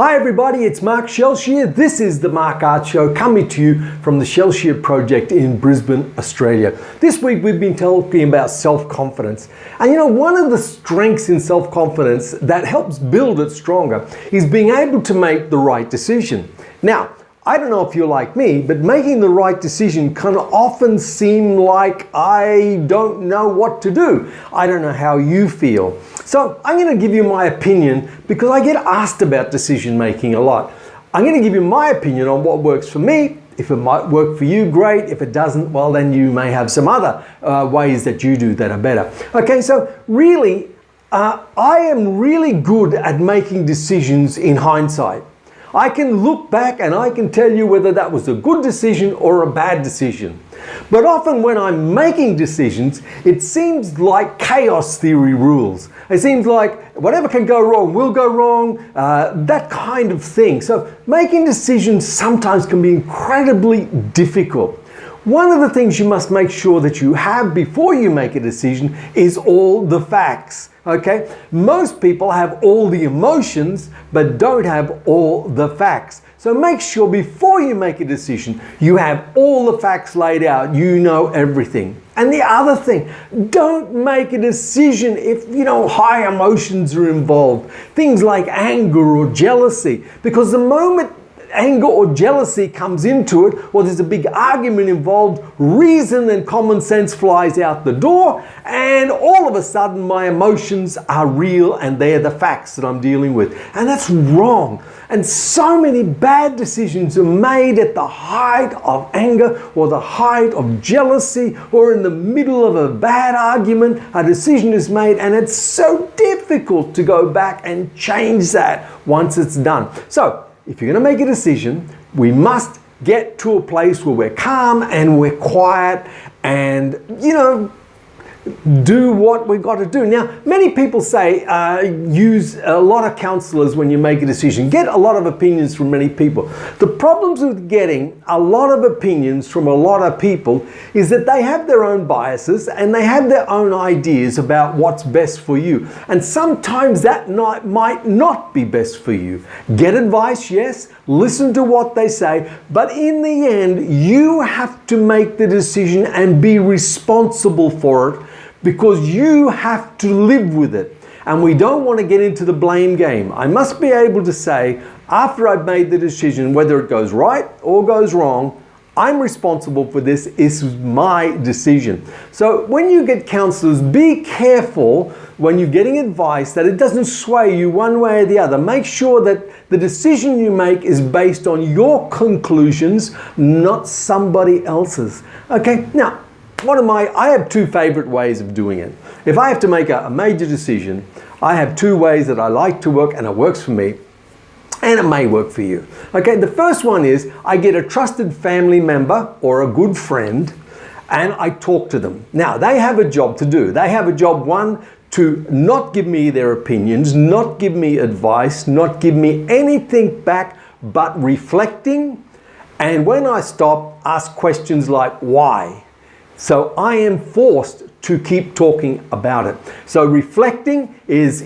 Hi everybody, it's Mark Shellshear. This is the Mark Art Show coming to you from the Shellshear project in Brisbane, Australia. This week we've been talking about self-confidence. And you know, one of the strengths in self-confidence that helps build it stronger is being able to make the right decision. Now, I don't know if you're like me, but making the right decision can often seem like I don't know what to do. I don't know how you feel. So I'm going to give you my opinion because I get asked about decision making a lot. I'm going to give you my opinion on what works for me. If it might work for you, great. If it doesn't, well, then you may have some other ways that you do that are better. Okay, so really, I am really good at making decisions in hindsight. I can look back and I can tell you whether that was a good decision or a bad decision. But often when I'm making decisions, it seems like chaos theory rules. It seems like whatever can go wrong will go wrong, that kind of thing. So making decisions sometimes can be incredibly difficult. One of the things you must make sure that you have before you make a decision is all the facts. Okay? Most people have all the emotions, but don't have all the facts. So make sure before you make a decision, you have all the facts laid out. You know everything. And the other thing, don't make a decision if, high emotions are involved. Things like anger or jealousy. Because the moment anger or jealousy comes into it, or there's a big argument involved, reason and common sense flies out the door, and all of a sudden my emotions are real and they're the facts that I'm dealing with. And that's wrong. And so many bad decisions are made at the height of anger or the height of jealousy or in the middle of a bad argument. A decision is made and it's so difficult to go back and change that once it's done. So if you're going to make a decision, we must get to a place where we're calm and we're quiet and, do what we've got to do. Now, many people say use a lot of counselors when you make a decision. Get a lot of opinions from many people. The problems with getting a lot of opinions from a lot of people is that they have their own biases and they have their own ideas about what's best for you. And sometimes that might not be best for you. Get advice, yes. Listen to what they say. But in the end, you have to make the decision and be responsible for it, because you have to live with it. And we don't want to get into the blame game. I must be able to say, after I've made the decision, whether it goes right or goes wrong, I'm responsible for this. It's my decision. So when you get counselors, be careful when you're getting advice that it doesn't sway you one way or the other. Make sure that the decision you make is based on your conclusions, not somebody else's. Okay, now, I have two favorite ways of doing it. If I have to make a major decision, I have two ways that I like to work and it works for me. And it may work for you. Okay, the first one is I get a trusted family member or a good friend and I talk to them. Now, they have a job to do. They have a job, one, to not give me their opinions, not give me advice, not give me anything back but reflecting. And when I stop, ask questions like, why? So I am forced to keep talking about it. So reflecting is,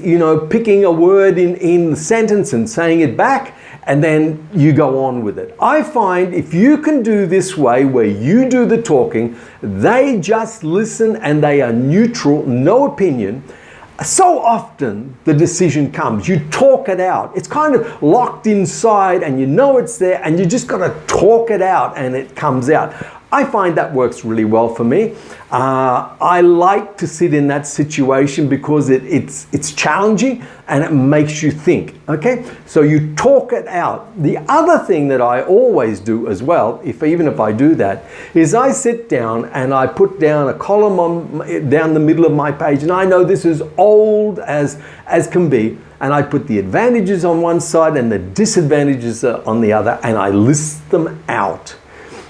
picking a word in the sentence and saying it back, and then you go on with it. I find if you can do this way, where you do the talking, they just listen and they are neutral, no opinion, so often the decision comes. You talk it out. It's kind of locked inside and you know it's there and you just got to talk it out and it comes out. I find that works really well for me. I like to sit in that situation because it's challenging and it makes you think, okay? So you talk it out. The other thing that I always do as well, even if I do that, is I sit down and I put down a column down the middle of my page, and I know this is old as can be, and I put the advantages on one side and the disadvantages on the other, and I list them out.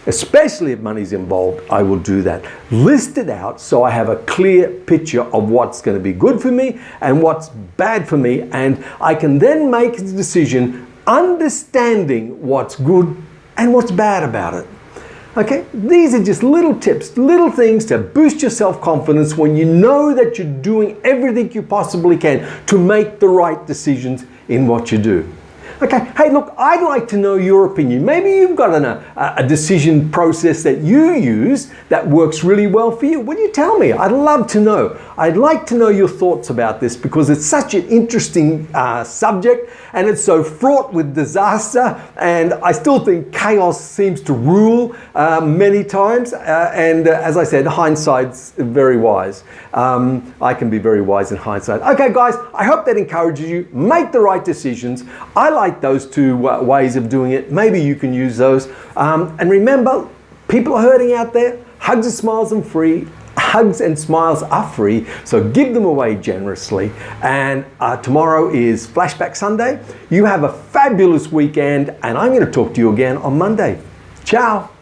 Especially if money's involved, I will do that. List it out so I have a clear picture of what's going to be good for me and what's bad for me, and I can then make the decision understanding what's good and what's bad about it. Okay, these are just little tips, little things to boost your self-confidence when you know that you're doing everything you possibly can to make the right decisions in what you do. Okay, hey, look, I'd like to know your opinion. Maybe you've got a decision process that you use that works really well for you. Will you tell me? I'd love to know. I'd like to know your thoughts about this because it's such an interesting subject and it's so fraught with disaster, and I still think chaos seems to rule many times. As I said, hindsight's very wise. I can be very wise in hindsight. Okay, guys, I hope that encourages you. Make the right decisions. I like those two ways of doing it. Maybe you can use those. And remember, people are hurting out there. Hugs and smiles are free. Hugs and smiles are free, so give them away generously. And tomorrow is Flashback Sunday. You have a fabulous weekend, and I'm going to talk to you again on Monday. Ciao.